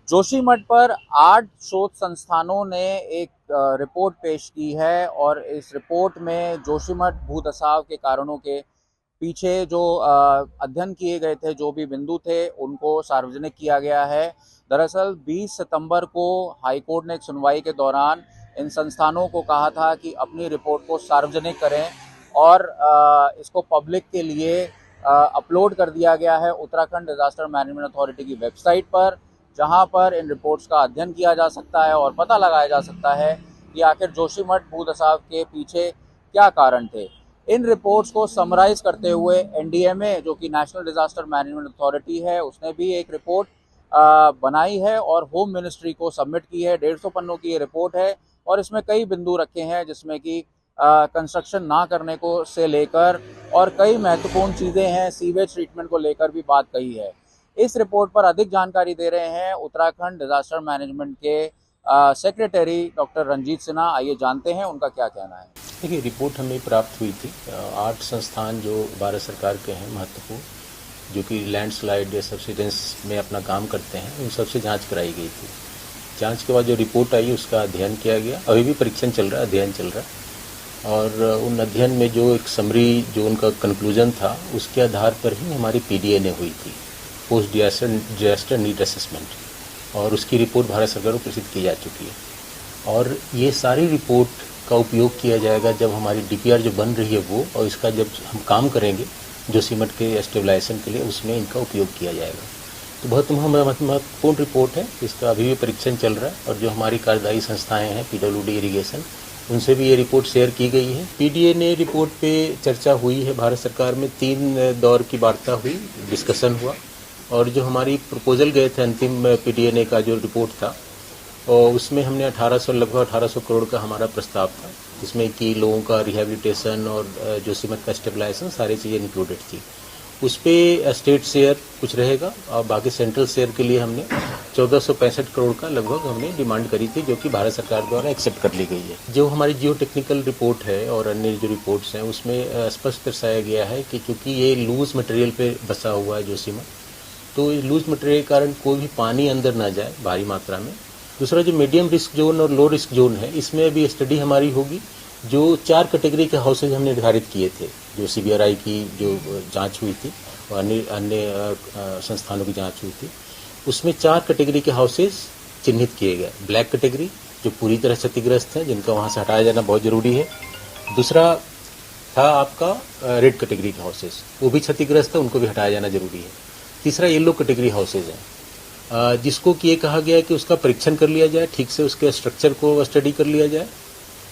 जोशीमठ पर 8 शोध संस्थानों ने एक रिपोर्ट पेश की है और इस रिपोर्ट में जोशीमठ भूधसाव के कारणों के पीछे जो अध्ययन किए गए थे, जो भी बिंदु थे, उनको सार्वजनिक किया गया है। दरअसल 20 सितंबर को हाईकोर्ट ने एक सुनवाई के दौरान इन संस्थानों को कहा था कि अपनी रिपोर्ट को सार्वजनिक करें और इसको पब्लिक के लिए अपलोड कर दिया गया है उत्तराखंड डिजास्टर मैनेजमेंट अथॉरिटी की वेबसाइट पर, जहां पर इन रिपोर्ट्स का अध्ययन किया जा सकता है और पता लगाया जा सकता है कि आखिर जोशीमठ भूधसाव के पीछे क्या कारण थे। इन रिपोर्ट्स को समराइज करते हुए एनडीएमए, जो कि नेशनल डिजास्टर मैनेजमेंट अथॉरिटी है, उसने भी एक रिपोर्ट बनाई है और होम मिनिस्ट्री को सबमिट की है। 150 पन्नों की ये रिपोर्ट है और इसमें कई बिंदु रखे हैं, जिसमें कि कंस्ट्रक्शन ना करने को से लेकर और कई महत्वपूर्ण चीज़ें हैं, सीवेज ट्रीटमेंट को लेकर भी बात कही है। इस रिपोर्ट पर अधिक जानकारी दे रहे हैं उत्तराखंड डिजास्टर मैनेजमेंट के सेक्रेटरी डॉक्टर रंजीत सिन्हा। आइए जानते हैं उनका क्या कहना है। देखिए, रिपोर्ट हमें प्राप्त हुई थी 8 संस्थान जो भारत सरकार के हैं महत्वपूर्ण, जो कि लैंडस्लाइड या सब्सिडेंस में अपना काम करते हैं, उन सबसे जांच कराई गई थी। जांच के बाद जो रिपोर्ट आई उसका अध्ययन किया गया। अभी भी परीक्षण चल रहा है, अध्ययन चल रहा है, और उन अध्ययन में जो एक समरी जो उनका कंक्लूजन था उसके आधार पर ही हमारी पीडीएनए हुई थी, पोस्ट डिजास्टर नीड असेसमेंट, और उसकी रिपोर्ट भारत सरकार को प्रेषित की जा चुकी है। और ये सारी रिपोर्ट का उपयोग किया जाएगा जब हमारी डीपीआर जो बन रही है वो, और इसका जब हम काम करेंगे जोशीमठ के स्टेबलाइजेशन के लिए, उसमें इनका उपयोग किया जाएगा। तो बहुत महत्वपूर्ण रिपोर्ट है, इसका अभी भी परीक्षण चल रहा है। और जो हमारी कार्यदायी संस्थाएं हैं, पीडब्ल्यूडी इरिगेशन, उनसे भी ये रिपोर्ट शेयर की गई है। पीडीएनए रिपोर्ट पे चर्चा हुई है भारत सरकार में, 3 दौर की वार्ता हुई, डिस्कशन हुआ, और जो हमारी प्रपोजल गए थे अंतिम पीडीएनए का जो रिपोर्ट था, और उसमें हमने लगभग 1800 करोड़ का हमारा प्रस्ताव था, जिसमें कि लोगों का रिहेबिलिटेशन और जोशीमठ का स्टेबलाइजेशन सारी चीज़ें इंक्लूडेड थी। उस पर स्टेट शेयर कुछ रहेगा और बाकी सेंट्रल शेयर के लिए हमने 1465 करोड़ का लगभग हमने डिमांड करी थी, जो कि भारत सरकार द्वारा एक्सेप्ट कर ली गई है। जो हमारी जियो टेक्निकल रिपोर्ट है और अन्य जो रिपोर्ट्स हैं, उसमें स्पष्ट दर्शाया गया है कि चूँकि ये लूज मटेरियल पे बसा हुआ है जोशीमठ, तो लूज मटेरियल के कारण कोई भी पानी अंदर ना जाए भारी मात्रा में। दूसरा, जो मीडियम रिस्क जोन और लो रिस्क जोन है, इसमें अभी स्टडी हमारी होगी। जो 4 कैटेगरी के हाउसेज हमने निर्धारित किए थे, जो सीबीआरआई की जो जांच हुई थी और अन्य संस्थानों की जांच हुई थी, उसमें 4 कैटेगरी के हाउसेज चिन्हित किए गए। ब्लैक कैटेगरी, जो पूरी तरह क्षतिग्रस्त है, जिनका वहाँ से हटाया जाना बहुत जरूरी है। दूसरा था आपका रेड कैटेगरी के हाउसेज, वो भी क्षतिग्रस्त है, उनको भी हटाया जाना जरूरी है। तीसरा येलो कैटेगरी हाउसेज है, जिसको कि ये कहा गया है कि उसका परीक्षण कर लिया जाए, ठीक से उसके स्ट्रक्चर को स्टडी कर लिया जाए,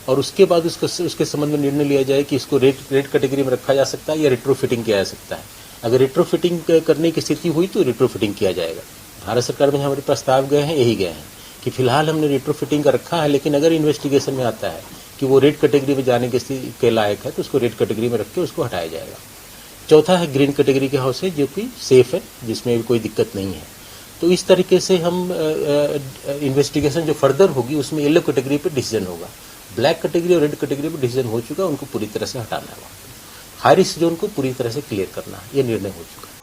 और उसके बाद उसके संबंध में निर्णय लिया जाए कि इसको रेड कैटेगरी में रखा जा सकता है या रिट्रोफिटिंग किया जा सकता है। अगर रिट्रोफिटिंग करने की स्थिति हुई तो रिट्रोफिटिंग किया जाएगा। भारत सरकार में हमारे प्रस्ताव गए हैं, यही गए हैं कि फिलहाल हमने रिट्रोफिटिंग का रखा है, लेकिन अगर इन्वेस्टिगेशन में आता है कि वो रेड कैटेगरी में जाने के लायक है, तो उसको रेड कैटेगरी में रख के उसको हटाया जाएगा। चौथा है ग्रीन कैटेगरी के हाउसेज, जो कि सेफ है, जिसमें कोई दिक्कत नहीं है। तो इस तरीके से हम इन्वेस्टिगेशन जो फर्दर होगी उसमें येलो कैटेगरी पे डिसीजन होगा। ब्लैक कैटेगरी और रेड कैटेगरी पे डिसीजन हो चुका है, उनको पूरी तरह से हटाना है, हाई रिस्क जोन को पूरी तरह से क्लियर करना है, ये निर्णय हो चुका है।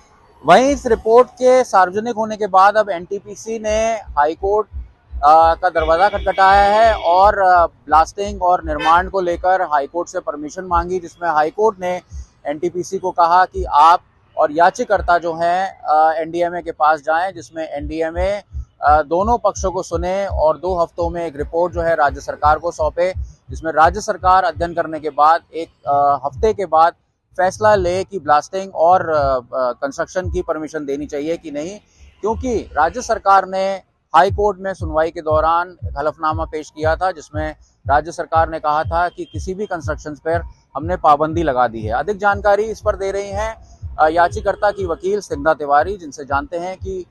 वहीं इस रिपोर्ट के सार्वजनिक होने के बाद अब एनटीपीसी ने हाईकोर्ट का दरवाजा खटखटाया है और ब्लास्टिंग और निर्माण को लेकर हाईकोर्ट से परमिशन मांगी, जिसमें हाईकोर्ट ने एनटीपीसी को कहा कि आप और याचिकाकर्ता जो हैं एनडीएमए के पास जाएं, जिसमें एनडीएमए दोनों पक्षों को सुने और 2 हफ्तों में एक रिपोर्ट जो है राज्य सरकार को सौंपे, जिसमें राज्य सरकार अध्ययन करने के बाद एक हफ्ते के बाद फैसला ले कि ब्लास्टिंग और कंस्ट्रक्शन की परमिशन देनी चाहिए कि नहीं, क्योंकि राज्य सरकार ने हाई कोर्ट में सुनवाई के दौरान हलफनामा पेश किया था, जिसमें राज्य सरकार ने कहा था कि किसी भी कंस्ट्रक्शन पर हमने पाबंदी लगा दी है। अधिक जानकारी इस पर दे रही हैं याचिकाकर्ता की वकील स्निग्धा तिवारी, जिनसे जानते हैं कि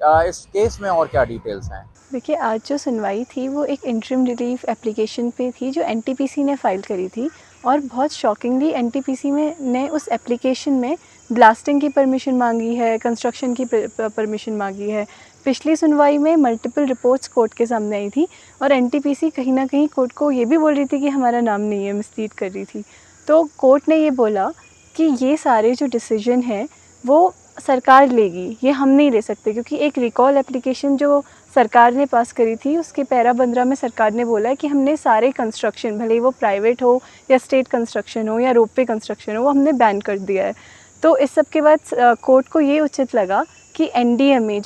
इस केस में और क्या डिटेल्स हैं। देखिए, आज जो सुनवाई थी वो एक इंटरिम रिलीफ एप्लीकेशन पे थी जो एनटीपीसी ने फ़ाइल करी थी, और बहुत शॉकिंगली एनटीपीसी ने उस एप्लीकेशन में ब्लास्टिंग की परमिशन मांगी है, कंस्ट्रक्शन की परमिशन मांगी है। पिछली सुनवाई में मल्टीपल रिपोर्ट्स कोर्ट के सामने आई थी और एनटीपीसी कहीं ना कहीं कोर्ट को ये भी बोल रही थी कि हमारा नाम नहीं है, मिसलीड कर रही थी। तो कोर्ट ने ये बोला कि ये सारे जो डिसीजन हैं वो सरकार लेगी, ये हम नहीं ले सकते, क्योंकि एक रिकॉल एप्लीकेशन जो सरकार ने पास करी थी उसके पैरा 15 में सरकार ने बोला है कि हमने सारे कंस्ट्रक्शन, भले ही वो प्राइवेट हो या स्टेट कंस्ट्रक्शन हो या रोपवे कंस्ट्रक्शन हो, वो हमने बैन कर दिया है। तो इस सब के बाद कोर्ट को ये उचित लगा कि NDMA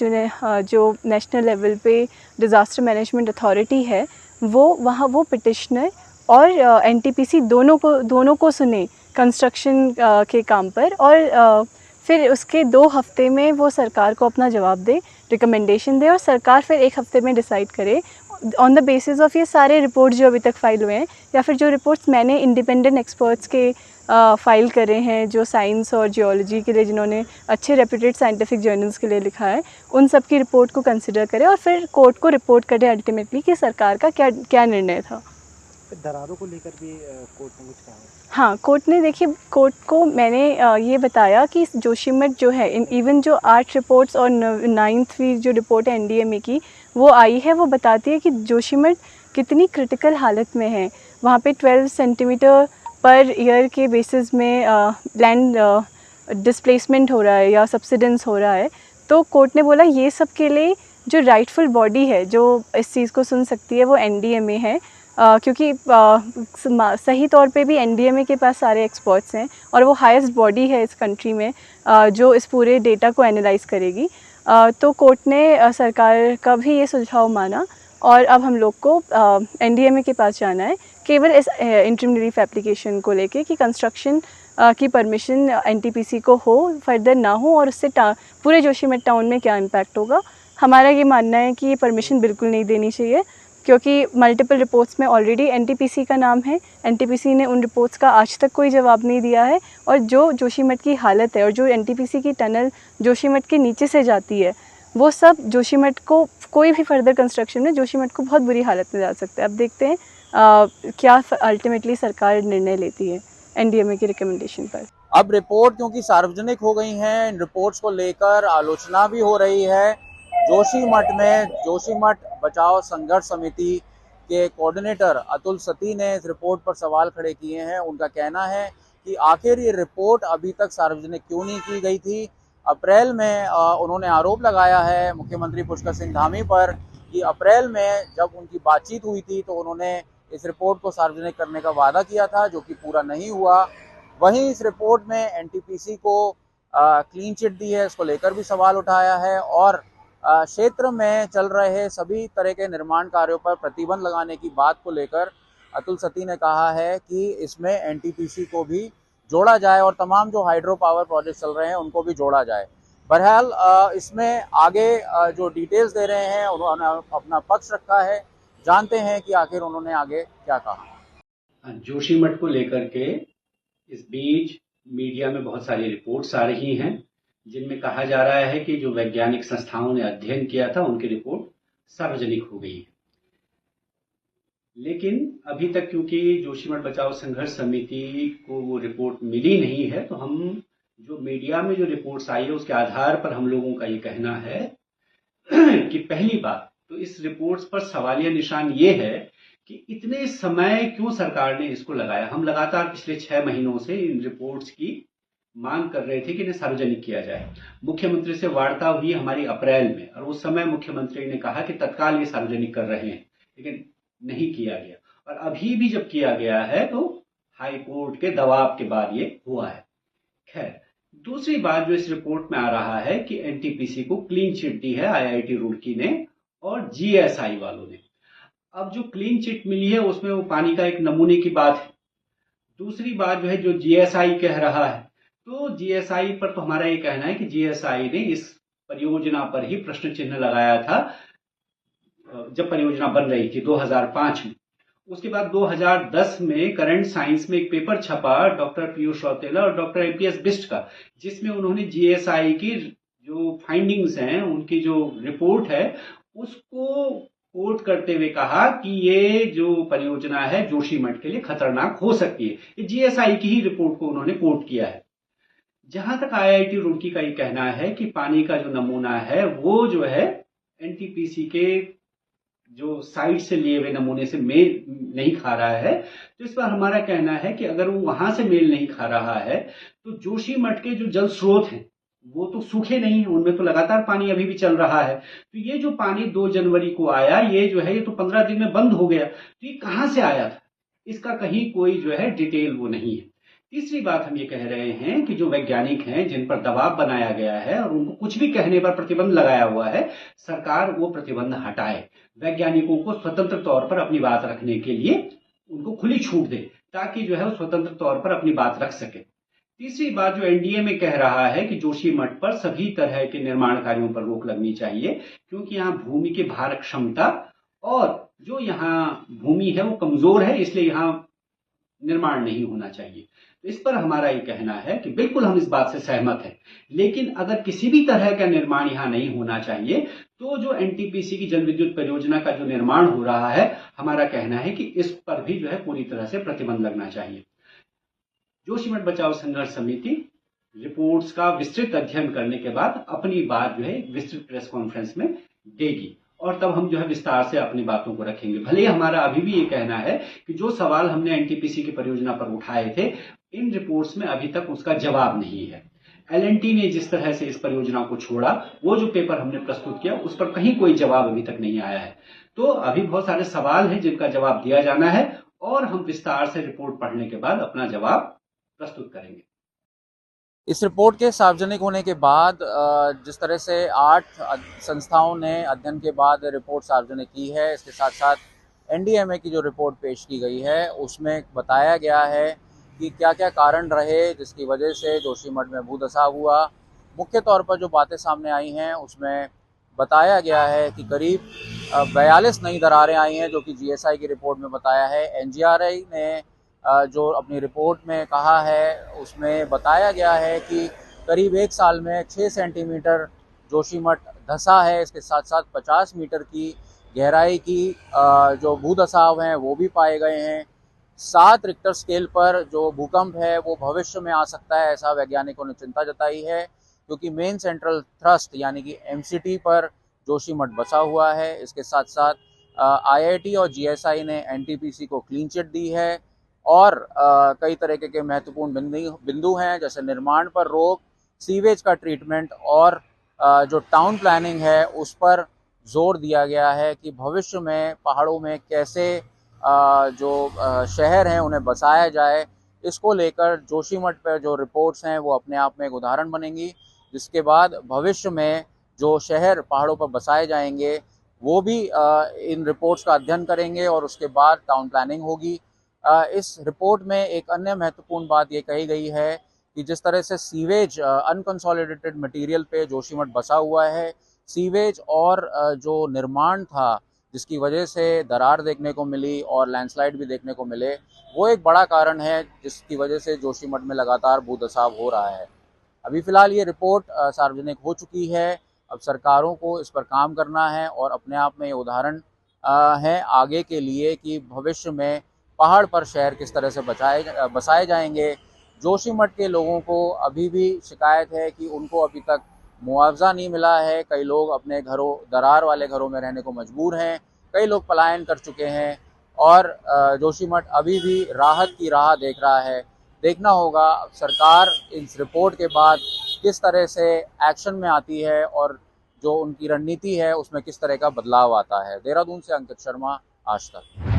जो नेशनल लेवल पे डिज़ास्टर मैनेजमेंट अथॉरिटी है, वो पिटिशनर और NTPC दोनों को सुने कंस्ट्रक्शन के काम पर, और फिर उसके 2 हफ्ते में वो सरकार को अपना जवाब दे, रिकमेंडेशन दे, और सरकार फिर 1 हफ्ते में डिसाइड करे ऑन द बेसिस ऑफ ये सारे रिपोर्ट्स जो अभी तक फाइल हुए हैं, या फिर जो रिपोर्ट्स मैंने इंडिपेंडेंट एक्सपर्ट्स के फाइल करे हैं, जो साइंस और जियोलॉजी के लिए जिन्होंने अच्छे रेप्यूटेड साइंटिफिक जर्नल्स के लिए लिखा है, उन सब की रिपोर्ट को कंसिडर करे और फिर कोर्ट को रिपोर्ट करे अल्टीमेटली कि सरकार का क्या निर्णय था। दरारों को लेकर भी कोर्ट ने कुछ कहा है? हाँ, कोर्ट ने, देखिए, कोर्ट को मैंने ये बताया कि जोशीमठ जो है, इवन जो 8 रिपोर्ट्स और 9वीं जो रिपोर्ट है NDMA की वो आई है, वो बताती है कि जोशीमठ कितनी क्रिटिकल हालत में है। वहाँ पे 12 सेंटीमीटर पर ईयर के बेसिस में लैंड डिस्प्लेसमेंट हो रहा है या सब्सिडेंस हो रहा है। तो कोर्ट ने बोला ये सब के लिए जो राइटफुल बॉडी है जो इस चीज़ को सुन सकती है वो NDMA है, क्योंकि सही तौर पे भी NDMA के पास सारे एक्सपर्ट्स हैं और वो हाईएस्ट बॉडी है इस कंट्री में जो इस पूरे डेटा को एनालाइज करेगी। तो कोर्ट ने सरकार का भी ये सुझाव माना और अब हम लोग को NDMA के पास जाना है केवल इस इंटरिम रिलीफ एप्लीकेशन को लेके कि कंस्ट्रक्शन की परमिशन NTPC को हो, फर्दर ना हो, और उससे पूरे जोशीमठ टाउन में क्या इम्पैक्ट होगा। हमारा ये मानना है कि ये परमिशन बिल्कुल नहीं देनी चाहिए, क्योंकि मल्टीपल रिपोर्ट्स में ऑलरेडी NTPC का नाम है। NTPC ने उन रिपोर्ट्स का आज तक कोई जवाब नहीं दिया है, और जो जोशीमठ की हालत है और जो NTPC की टनल जोशीमठ के नीचे से जाती है, वो सब जोशीमठ को, कोई भी फर्दर कंस्ट्रक्शन में जोशीमठ को बहुत बुरी हालत में डाल सकता है। अब देखते हैं क्या अल्टीमेटली सरकार निर्णय लेती है NDMA की रिकमेंडेशन पर। अब रिपोर्ट क्योंकि सार्वजनिक हो गई हैं, इन रिपोर्ट्स को लेकर आलोचना भी हो रही है। जोशीमठ में जोशीमठ बचाओ संघर्ष समिति के कोऑर्डिनेटर अतुल सती ने इस रिपोर्ट पर सवाल खड़े किए हैं। उनका कहना है कि आखिर ये रिपोर्ट अभी तक सार्वजनिक क्यों नहीं की गई थी। अप्रैल में उन्होंने आरोप लगाया है मुख्यमंत्री पुष्कर सिंह धामी पर कि अप्रैल में जब उनकी बातचीत हुई थी तो उन्होंने इस रिपोर्ट को सार्वजनिक करने का वादा किया था, जो कि पूरा नहीं हुआ। वहीं इस रिपोर्ट में NTPC को क्लीन चिट दी है, इसको लेकर भी सवाल उठाया है, और क्षेत्र में चल रहे सभी तरह के निर्माण कार्यों पर प्रतिबंध लगाने की बात को लेकर अतुल सती ने कहा है कि इसमें NTPC को भी जोड़ा जाए और तमाम जो हाइड्रो पावर प्रोजेक्ट चल रहे हैं उनको भी जोड़ा जाए। बहरहाल इसमें आगे जो डिटेल्स दे रहे हैं उन्होंने अपना पक्ष रखा है। जानते हैं कि आखिर उन्होंने आगे क्या कहा। जोशीमठ को लेकर के इस बीच मीडिया में बहुत सारी रिपोर्ट्स आ रही हैं जिनमें कहा जा रहा है कि जो वैज्ञानिक संस्थाओं ने अध्ययन किया था उनकी रिपोर्ट सार्वजनिक हो गई है। लेकिन अभी तक क्योंकि जोशीमठ बचाओ संघर्ष समिति को वो रिपोर्ट मिली नहीं है, तो हम जो मीडिया में जो रिपोर्ट्स आई है उसके आधार पर हम लोगों का ये कहना है कि पहली बात तो इस रिपोर्ट्स पर सवालिया निशान ये है कि इतने समय क्यों सरकार ने इसको लगाया। हम लगातार पिछले 6 महीनों से इन रिपोर्ट्स की मांग कर रहे थे कि इन्हें सार्वजनिक किया जाए। मुख्यमंत्री से वार्ता हुई हमारी अप्रैल में, और उस समय मुख्यमंत्री ने कहा कि तत्काल ये सार्वजनिक कर रहे हैं, लेकिन नहीं किया गया। और अभी भी जब किया गया है तो हाई कोर्ट के दबाव के बाद ये हुआ है। खैर, दूसरी बात जो इस रिपोर्ट में आ रहा है कि NTPC को क्लीन चिट दी है IIT रुड़की ने और GSI वालों ने। अब जो क्लीन चिट मिली है उसमें वो पानी का एक नमूने की बात है। दूसरी बात जो है जो GSI कह रहा है, तो GSI पर तो हमारा ये कहना है कि GSI ने इस परियोजना पर ही प्रश्न चिन्ह लगाया था जब परियोजना बन रही थी 2005 में। उसके बाद 2010 में करंट साइंस में एक पेपर छपा डॉक्टर पीयूष रौतेला और डॉक्टर MPS बिष्ट का, जिसमें उन्होंने GSI की जो फाइंडिंग्स हैं, उनकी जो रिपोर्ट है, उसको कोट करते हुए कहा कि ये जो परियोजना है जोशीमठ के लिए खतरनाक हो सकती है। ये GSI की ही रिपोर्ट को उन्होंने कोट किया है। जहां तक IIT रुड़की का ये कहना है कि पानी का जो नमूना है वो जो है NTPC के जो साइट से लिए हुए नमूने से मेल नहीं खा रहा है, तो इस पर हमारा कहना है कि अगर वो वहां से मेल नहीं खा रहा है तो जोशीमठ के जो जल स्रोत हैं वो तो सूखे नहीं है, उनमें तो लगातार पानी अभी भी चल रहा है। तो ये जो पानी 2 जनवरी को आया, ये जो है ये तो 15 दिन में बंद हो गया। तो ये कहाँ से आया था, इसका कहीं कोई जो है डिटेल वो नहीं है। तीसरी बात हम ये कह रहे हैं कि जो वैज्ञानिक हैं जिन पर दबाव बनाया गया है और उनको कुछ भी कहने पर प्रतिबंध लगाया हुआ है, सरकार वो प्रतिबंध हटाए, वैज्ञानिकों को स्वतंत्र तौर पर अपनी बात रखने के लिए उनको खुली छूट दे, ताकि जो है वो स्वतंत्र तौर पर अपनी बात रख सके। तीसरी बात जो एनडीए में कह रहा है कि जोशीमठ पर सभी तरह के निर्माण कार्यों पर रोक लगनी चाहिए, क्योंकि यहाँ भूमि की भार क्षमता और जो यहाँ भूमि है वो कमजोर है, इसलिए यहाँ निर्माण नहीं होना चाहिए। तो इस पर हमारा ये कहना है कि बिल्कुल हम इस बात से सहमत हैं, लेकिन अगर किसी भी तरह का निर्माण यहाँ नहीं होना चाहिए तो जो एनटीपीसी की जल विद्युत परियोजना का जो निर्माण हो रहा है, हमारा कहना है कि इस पर भी जो है पूरी तरह से प्रतिबंध लगना चाहिए। जोशीमठ बचाओ संघर्ष समिति रिपोर्ट्स का विस्तृत अध्ययन करने के बाद अपनी बात जो है विस्तृत प्रेस कॉन्फ्रेंस में देगी और तब हम जो है विस्तार से अपनी बातों को रखेंगे। भले ही हमारा अभी भी ये कहना है कि जो सवाल हमने एनटीपीसी की परियोजना पर उठाए थे, इन रिपोर्ट्स में अभी तक उसका जवाब नहीं है। एलएनटी ने जिस तरह से इस परियोजना को छोड़ा, वो जो पेपर हमने प्रस्तुत किया उस पर कहीं कोई जवाब अभी तक नहीं आया है। तो अभी बहुत सारे सवाल हैं जिनका जवाब दिया जाना है और हम विस्तार से रिपोर्ट पढ़ने के बाद अपना जवाब प्रस्तुत करेंगे। इस रिपोर्ट के सार्वजनिक होने के बाद जिस तरह से 8 संस्थाओं ने अध्ययन के बाद रिपोर्ट सार्वजनिक की है, इसके साथ साथ एनडीएमए की जो रिपोर्ट पेश की गई है उसमें बताया गया है कि क्या क्या कारण रहे जिसकी वजह से जोशीमठ में भूधसाव हुआ। मुख्य तौर पर जो बातें सामने आई हैं उसमें बताया गया है कि करीब 42 नई दरारें आई हैं, जो कि जीएसआई की रिपोर्ट में बताया है। एनजीआरआई ने जो अपनी रिपोर्ट में कहा है उसमें बताया गया है कि करीब 1 साल में 6 सेंटीमीटर जोशीमठ धंसा है। इसके साथ साथ 50 मीटर की गहराई की जो भूधसाव हैं वो भी पाए गए हैं। 7 रिक्टर स्केल पर जो भूकंप है वो भविष्य में आ सकता है, ऐसा वैज्ञानिकों ने चिंता जताई है, क्योंकि मेन सेंट्रल थ्रस्ट यानी कि एमसीटी पर जोशीमठ बसा हुआ है। इसके साथ साथ आईआईटी और जीएसआई ने एनटीपीसी को क्लीन चिट दी है और कई तरह के महत्वपूर्ण बिंदु हैं, जैसे निर्माण पर रोक, सीवेज का ट्रीटमेंट और जो टाउन प्लानिंग है उस पर जोर दिया गया है कि भविष्य में पहाड़ों में कैसे जो शहर हैं उन्हें बसाया जाए। इसको लेकर जोशीमठ पर जो रिपोर्ट्स हैं वो अपने आप में एक उदाहरण बनेंगी, जिसके बाद भविष्य में जो शहर पहाड़ों पर बसाए जाएंगे वो भी इन रिपोर्ट्स का अध्ययन करेंगे और उसके बाद टाउन प्लानिंग होगी। इस रिपोर्ट में एक अन्य महत्वपूर्ण बात ये कही गई है कि जिस तरह से सीवेज अनकंसोलिडेटेड मटेरियल पे जोशीमठ बसा हुआ है, सीवेज और जो निर्माण था जिसकी वजह से दरार देखने को मिली और लैंडस्लाइड भी देखने को मिले, वो एक बड़ा कारण है जिसकी वजह से जोशीमठ में लगातार भूधसाव हो रहा है। अभी फ़िलहाल ये रिपोर्ट सार्वजनिक हो चुकी है। अब सरकारों को इस पर काम करना है और अपने आप में ये उदाहरण है आगे के लिए कि भविष्य में पहाड़ पर शहर किस तरह से बसाए जाएंगे। जोशीमठ के लोगों को अभी भी शिकायत है कि उनको अभी तक मुआवजा नहीं मिला है। कई लोग अपने घरों, दरार वाले घरों में रहने को मजबूर हैं, कई लोग पलायन कर चुके हैं और जोशीमठ अभी भी राहत की राह देख रहा है। देखना होगा सरकार इस रिपोर्ट के बाद किस तरह से एक्शन में आती है और जो उनकी रणनीति है उसमें किस तरह का बदलाव आता है। देहरादून से अंकित शर्मा, आज तक।